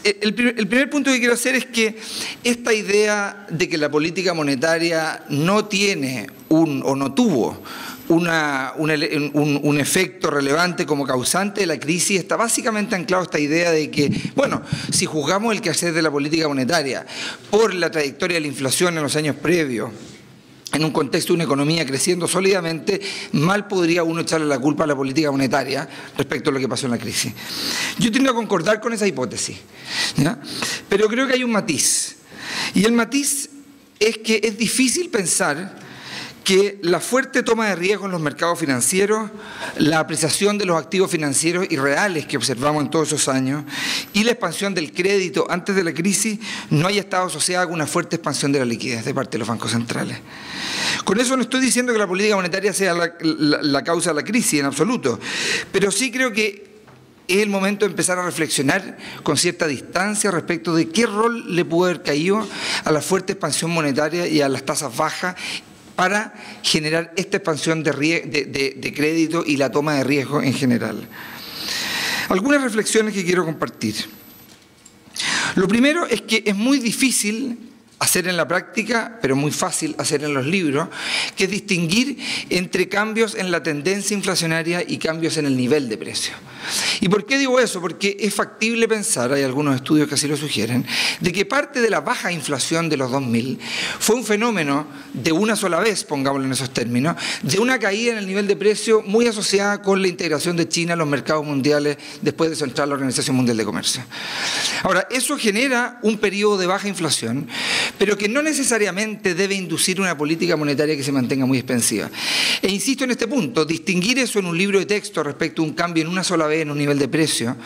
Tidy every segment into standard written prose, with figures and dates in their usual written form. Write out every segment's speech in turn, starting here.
el primer punto que quiero hacer es que esta idea de que la política monetaria no tiene o no tuvo un efecto relevante como causante de la crisis está básicamente anclado a esta idea de que, bueno, si juzgamos el quehacer de la política monetaria por la trayectoria de la inflación en los años previos, en un contexto de una economía creciendo sólidamente, mal podría uno echarle la culpa a la política monetaria respecto a lo que pasó en la crisis. Yo tiendo a concordar con esa hipótesis, ¿ya? Pero creo que hay un matiz. Y el matiz es que es difícil pensar que la fuerte toma de riesgo en los mercados financieros, la apreciación de los activos financieros y reales que observamos en todos esos años y la expansión del crédito antes de la crisis no haya estado asociada con una fuerte expansión de la liquidez de parte de los bancos centrales. Con eso no estoy diciendo que la política monetaria sea la causa de la crisis en absoluto, pero sí creo que es el momento de empezar a reflexionar con cierta distancia respecto de qué rol le pudo haber caído a la fuerte expansión monetaria y a las tasas bajas para generar esta expansión de crédito y la toma de riesgo en general. Algunas reflexiones que quiero compartir. Lo primero es que es muy difícil hacer en la práctica, pero muy fácil hacer en los libros, que es distinguir entre cambios en la tendencia inflacionaria y cambios en el nivel de precio. ¿Y por qué digo eso? Porque es factible pensar, hay algunos estudios que así lo sugieren, de que parte de la baja inflación de los 2000 fue un fenómeno de una sola vez, pongámoslo en esos términos, de una caída en el nivel de precio muy asociada con la integración de China en los mercados mundiales después de entrar a la Organización Mundial de Comercio. Ahora, eso genera un periodo de baja inflación, pero que no necesariamente debe inducir una política monetaria que se mantenga muy expansiva. E insisto en este punto, distinguir eso en un libro de texto respecto a un cambio en una sola vez en un nivel de precio,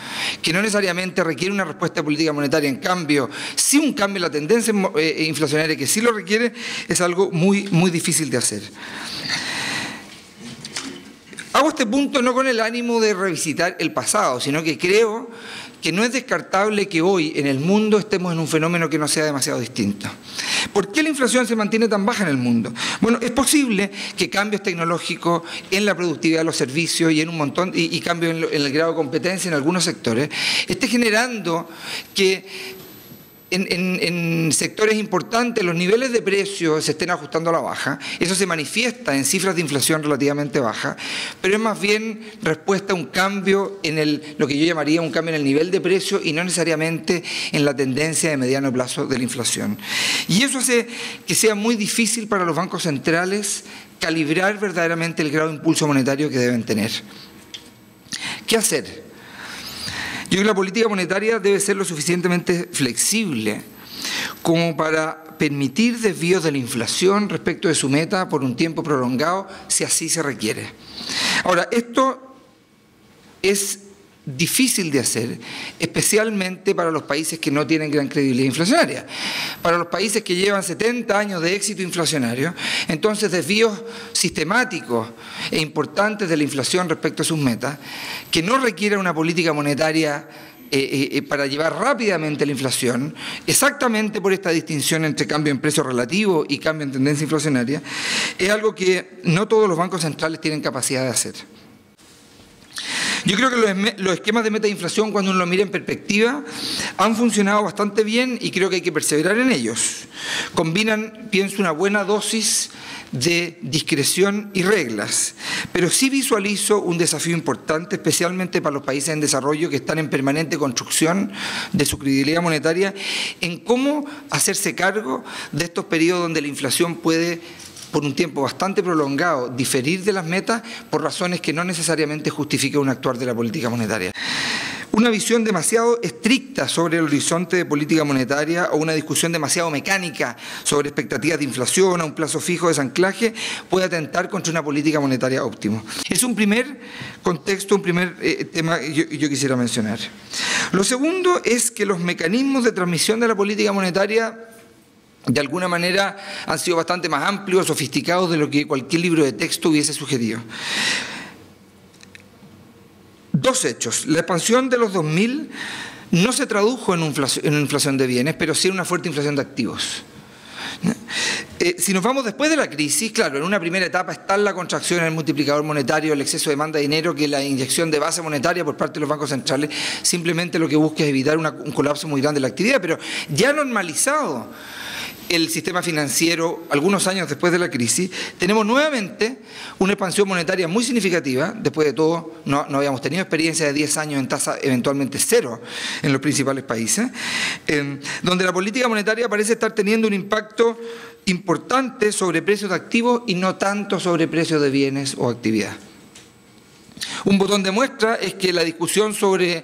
que no necesariamente requiere una respuesta de política monetaria, en cambio, sí un cambio en la tendencia inflacionaria que sí lo requiere, es algo muy, muy difícil de hacer. Hago este punto no con el ánimo de revisitar el pasado, sino que creo que no es descartable que hoy en el mundo estemos en un fenómeno que no sea demasiado distinto. ¿Por qué la inflación se mantiene tan baja en el mundo? Bueno, es posible que cambios tecnológicos en la productividad de los servicios y en un montón, y cambios en el grado de competencia en algunos sectores, esté generando que en sectores importantes los niveles de precios se estén ajustando a la baja. Eso se manifiesta en cifras de inflación relativamente bajas, pero es más bien respuesta a un cambio en lo que yo llamaría un cambio en el nivel de precio y no necesariamente en la tendencia de mediano plazo de la inflación. Y eso hace que sea muy difícil para los bancos centrales calibrar verdaderamente el grado de impulso monetario que deben tener. ¿Qué hacer? Yo creo que la política monetaria debe ser lo suficientemente flexible como para permitir desvíos de la inflación respecto de su meta por un tiempo prolongado, si así se requiere. Ahora, esto es difícil de hacer, especialmente para los países que no tienen gran credibilidad inflacionaria. Para los países que llevan 70 años de éxito inflacionario, entonces desvíos sistemáticos e importantes de la inflación respecto a sus metas, que no requieren una política monetaria para llevar rápidamente la inflación, exactamente por esta distinción entre cambio en precio relativo y cambio en tendencia inflacionaria, es algo que no todos los bancos centrales tienen capacidad de hacer. Yo creo que los esquemas de meta de inflación, cuando uno lo mira en perspectiva, han funcionado bastante bien y creo que hay que perseverar en ellos. Combinan, pienso, una buena dosis de discreción y reglas, pero sí visualizo un desafío importante, especialmente para los países en desarrollo que están en permanente construcción de su credibilidad monetaria, en cómo hacerse cargo de estos periodos donde la inflación puede, por un tiempo bastante prolongado, diferir de las metas por razones que no necesariamente justifican un actuar de la política monetaria. Una visión demasiado estricta sobre el horizonte de política monetaria o una discusión demasiado mecánica sobre expectativas de inflación a un plazo fijo de desanclaje puede atentar contra una política monetaria óptima. Es un primer contexto, un primer tema que yo quisiera mencionar. Lo segundo es que los mecanismos de transmisión de la política monetaria de alguna manera han sido bastante más amplios, sofisticados de lo que cualquier libro de texto hubiese sugerido. Dos hechos. La expansión de los 2000 no se tradujo en una inflación de bienes, pero sí en una fuerte inflación de activos. Si nos vamos después de la crisis, claro, en una primera etapa está la contracción en el multiplicador monetario, el exceso de demanda de dinero, que la inyección de base monetaria por parte de los bancos centrales simplemente lo que busca es evitar un colapso muy grande de la actividad, pero ya normalizado el sistema financiero algunos años después de la crisis, tenemos nuevamente una expansión monetaria muy significativa. Después de todo, no habíamos tenido experiencia de 10 años en tasa eventualmente cero en los principales países, donde la política monetaria parece estar teniendo un impacto importante sobre precios de activos y no tanto sobre precios de bienes o actividad. Un botón de muestra es que la discusión sobre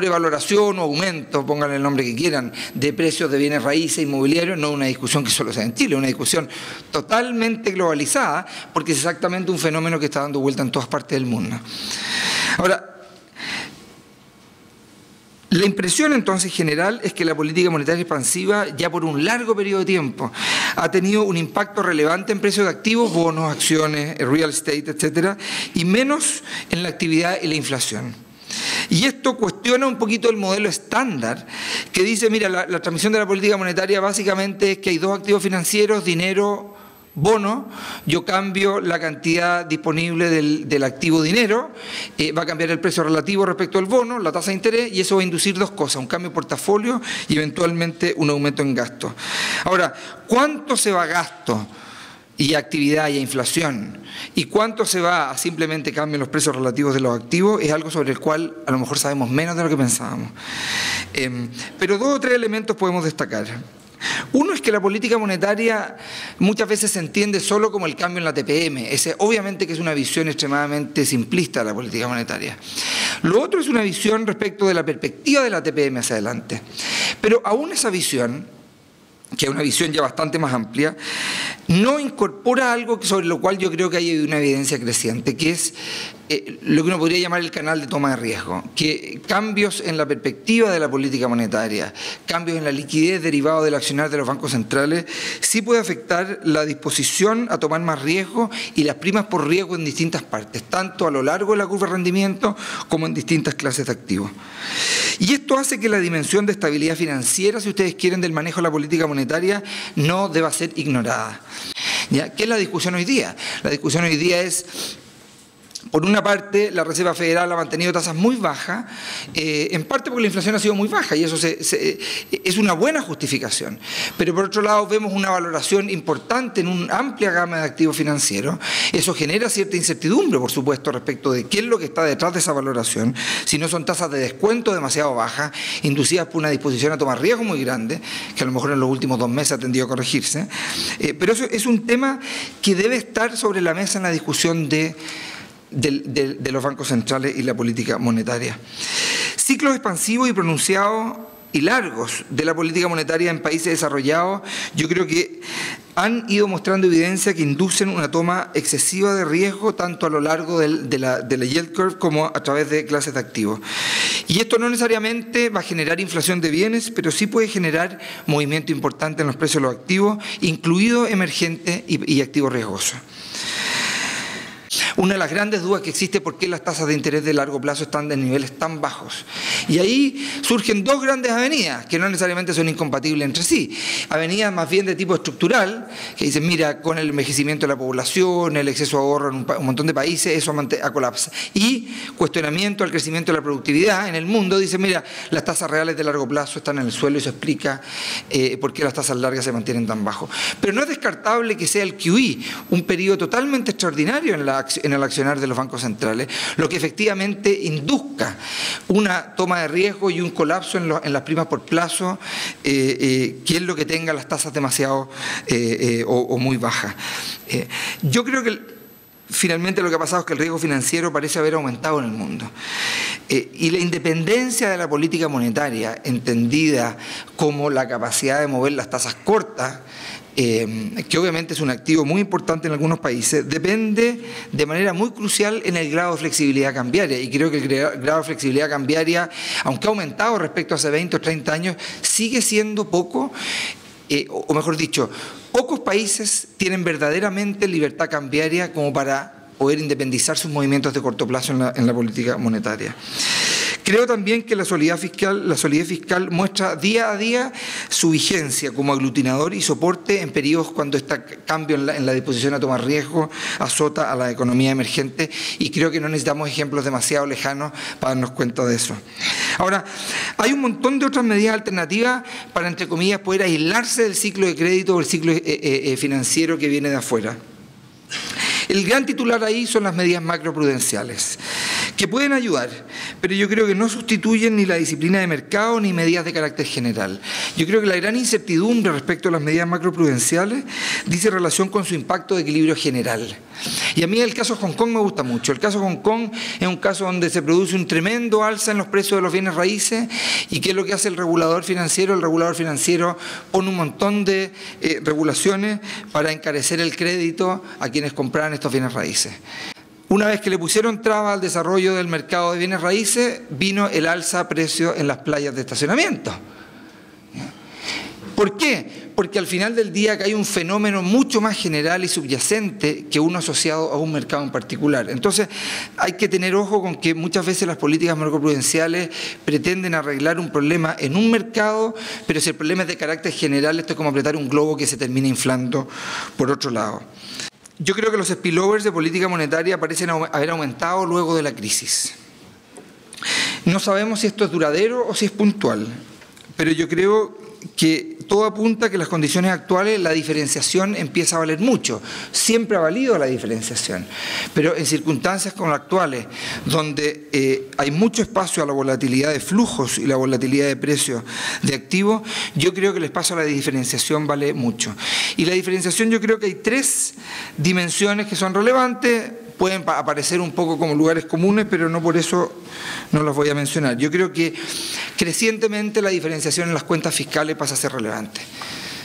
valoración o aumento, pónganle el nombre que quieran, de precios de bienes raíces, inmobiliarios, no es una discusión que solo sea en Chile, es una discusión totalmente globalizada, porque es exactamente un fenómeno que está dando vuelta en todas partes del mundo. Ahora, la impresión entonces general es que la política monetaria expansiva ya por un largo periodo de tiempo ha tenido un impacto relevante en precios de activos, bonos, acciones, real estate, etcétera, y menos en la actividad y la inflación. Y esto cuestiona un poquito el modelo estándar que dice, mira, la transmisión de la política monetaria básicamente es que hay dos activos financieros, dinero, bono, yo cambio la cantidad disponible del activo dinero, va a cambiar el precio relativo respecto al bono, la tasa de interés, y eso va a inducir dos cosas, un cambio de portafolio y eventualmente un aumento en gasto. Ahora, ¿cuánto se va a gasto y a actividad y a inflación? ¿Y cuánto se va a simplemente cambio en los precios relativos de los activos? Es algo sobre el cual a lo mejor sabemos menos de lo que pensábamos. Pero dos o tres elementos podemos destacar. Uno es que la política monetaria muchas veces se entiende solo como el cambio en la TPM. Obviamente que es una visión extremadamente simplista de la política monetaria. Lo otro es una visión respecto de la perspectiva de la TPM hacia adelante. Pero aún esa visión, que es una visión ya bastante más amplia, no incorpora algo sobre lo cual yo creo que hay una evidencia creciente, que es lo que uno podría llamar el canal de toma de riesgo, que cambios en la perspectiva de la política monetaria, cambios en la liquidez derivado del accionar de los bancos centrales, sí puede afectar la disposición a tomar más riesgo y las primas por riesgo en distintas partes, tanto a lo largo de la curva de rendimiento como en distintas clases de activos. Y esto hace que la dimensión de estabilidad financiera, si ustedes quieren, del manejo de la política monetaria no deba ser ignorada. ¿Ya? ¿Qué es la discusión hoy día? La discusión hoy día es, por una parte, la Reserva Federal ha mantenido tasas muy bajas, en parte porque la inflación ha sido muy baja y eso es una buena justificación. Pero por otro lado vemos una valoración importante en una amplia gama de activos financieros. Eso genera cierta incertidumbre, por supuesto, respecto de qué es lo que está detrás de esa valoración. Si no son tasas de descuento demasiado bajas, inducidas por una disposición a tomar riesgo muy grande, que a lo mejor en los últimos 2 meses ha tendido a corregirse. Pero eso es un tema que debe estar sobre la mesa en la discusión de los bancos centrales y la política monetaria. Ciclos expansivos y pronunciados y largos de la política monetaria en países desarrollados, yo creo que han ido mostrando evidencia que inducen una toma excesiva de riesgo tanto a lo largo de la yield curve como a través de clases de activos. Y esto no necesariamente va a generar inflación de bienes, pero sí puede generar movimiento importante en los precios de los activos, incluidos emergentes y activos riesgosos. Una de las grandes dudas que existe es por qué las tasas de interés de largo plazo están en niveles tan bajos. Y ahí surgen dos grandes avenidas, que no necesariamente son incompatibles entre sí. Avenidas más bien de tipo estructural, que dicen, mira, con el envejecimiento de la población, el exceso de ahorro en un montón de países, eso colapsa. Y cuestionamiento al crecimiento de la productividad en el mundo, dicen, mira, las tasas reales de largo plazo están en el suelo y eso explica por qué las tasas largas se mantienen tan bajos. Pero no es descartable que sea el QE, un periodo totalmente extraordinario en el accionar de los bancos centrales, lo que efectivamente induzca una toma de riesgo y un colapso en las primas por plazo, que es lo que tenga las tasas demasiado o muy bajas. Yo creo que finalmente lo que ha pasado es que el riesgo financiero parece haber aumentado en el mundo. Y la independencia de la política monetaria, entendida como la capacidad de mover las tasas cortas, que obviamente es un activo muy importante en algunos países, depende de manera muy crucial en el grado de flexibilidad cambiaria. Y creo que el grado de flexibilidad cambiaria, aunque ha aumentado respecto a hace 20 o 30 años, sigue siendo poco, o mejor dicho, pocos países tienen verdaderamente libertad cambiaria como para poder independizar sus movimientos de corto plazo en la política monetaria. Creo también que la solidez fiscal muestra día a día su vigencia como aglutinador y soporte en periodos cuando este cambio en la disposición a tomar riesgo azota a la economía emergente, y creo que no necesitamos ejemplos demasiado lejanos para darnos cuenta de eso. Ahora, hay un montón de otras medidas alternativas para, entre comillas, poder aislarse del ciclo de crédito o el ciclo financiero que viene de afuera. El gran titular ahí son las medidas macroprudenciales, que pueden ayudar, pero yo creo que no sustituyen ni la disciplina de mercado ni medidas de carácter general. Yo creo que la gran incertidumbre respecto a las medidas macroprudenciales dice relación con su impacto de equilibrio general. Y a mí el caso de Hong Kong me gusta mucho. El caso de Hong Kong es un caso donde se produce un tremendo alza en los precios de los bienes raíces, y ¿qué es lo que hace el regulador financiero? El regulador financiero pone un montón de regulaciones para encarecer el crédito a quienes compraran estos bienes raíces. Una vez que le pusieron traba al desarrollo del mercado de bienes raíces, vino el alza a precio en las playas de estacionamiento. ¿Por qué? Porque al final del día hay un fenómeno mucho más general y subyacente que uno asociado a un mercado en particular. Entonces hay que tener ojo con que muchas veces las políticas macroprudenciales pretenden arreglar un problema en un mercado, pero si el problema es de carácter general, esto es como apretar un globo que se termina inflando por otro lado. Yo creo que los spillovers de política monetaria parecen haber aumentado luego de la crisis. No sabemos si esto es duradero o si es puntual, pero yo creo que todo apunta a que en las condiciones actuales la diferenciación empieza a valer mucho. Siempre ha valido la diferenciación, pero en circunstancias como las actuales, donde hay mucho espacio a la volatilidad de flujos y la volatilidad de precios de activos, yo creo que el espacio a la diferenciación vale mucho. Y la diferenciación, yo creo que hay tres dimensiones que son relevantes. Pueden aparecer un poco como lugares comunes, pero no por eso no los voy a mencionar. Yo creo que crecientemente la diferenciación en las cuentas fiscales pasa a ser relevante.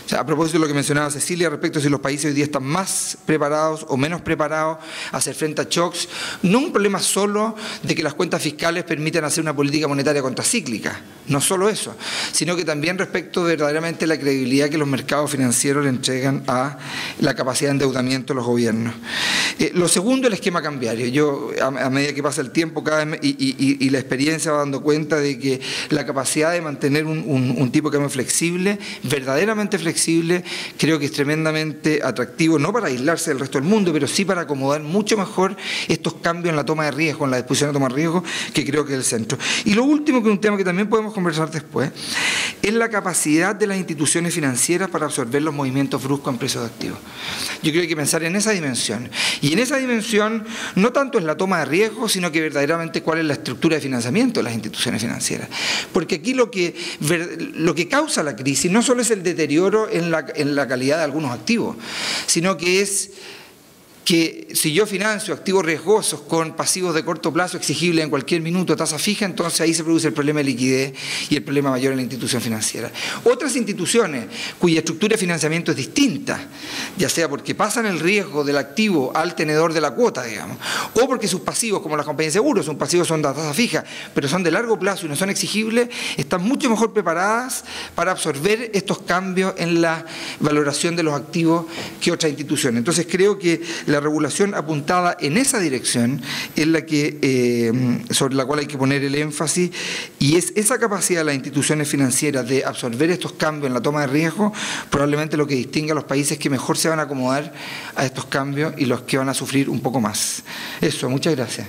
O sea, a propósito de lo que mencionaba Cecilia respecto a si los países hoy día están más preparados o menos preparados a hacer frente a shocks, no un problema solo de que las cuentas fiscales permitan hacer una política monetaria contracíclica, no solo eso, sino que también respecto de verdaderamente la credibilidad que los mercados financieros le entregan a la capacidad de endeudamiento de los gobiernos. Lo segundo, el esquema cambiario. Yo, a medida que pasa el tiempo y la experiencia va dando cuenta de que la capacidad de mantener un tipo de cambio flexible, verdaderamente flexible, creo que es tremendamente atractivo, no para aislarse del resto del mundo, pero sí para acomodar mucho mejor estos cambios en la toma de riesgo, en la disposición a tomar riesgo, que creo que es el centro. Y lo último, que es un tema que también podemos conversar después, es la capacidad de las instituciones financieras para absorber los movimientos bruscos en precios de activos. Yo creo que hay que pensar en esa dimensión. Y en esa dimensión, no tanto en la toma de riesgo, sino que verdaderamente cuál es la estructura de financiamiento de las instituciones financieras. Porque aquí lo que causa la crisis no solo es el deterioro en la calidad de algunos activos, sino que es que si yo financio activos riesgosos con pasivos de corto plazo exigibles en cualquier minuto a tasa fija, entonces ahí se produce el problema de liquidez y el problema mayor en la institución financiera. Otras instituciones cuya estructura de financiamiento es distinta, ya sea porque pasan el riesgo del activo al tenedor de la cuota, digamos, o porque sus pasivos, como las compañías de seguros, sus pasivos son de tasa fija, pero son de largo plazo y no son exigibles, están mucho mejor preparadas para absorber estos cambios en la valoración de los activos que otras instituciones. Entonces creo que la regulación apuntada en esa dirección es la que, sobre la cual hay que poner el énfasis, y es esa capacidad de las instituciones financieras de absorber estos cambios en la toma de riesgo probablemente lo que distingue a los países que mejor se van a acomodar a estos cambios y los que van a sufrir un poco más. Eso, muchas gracias.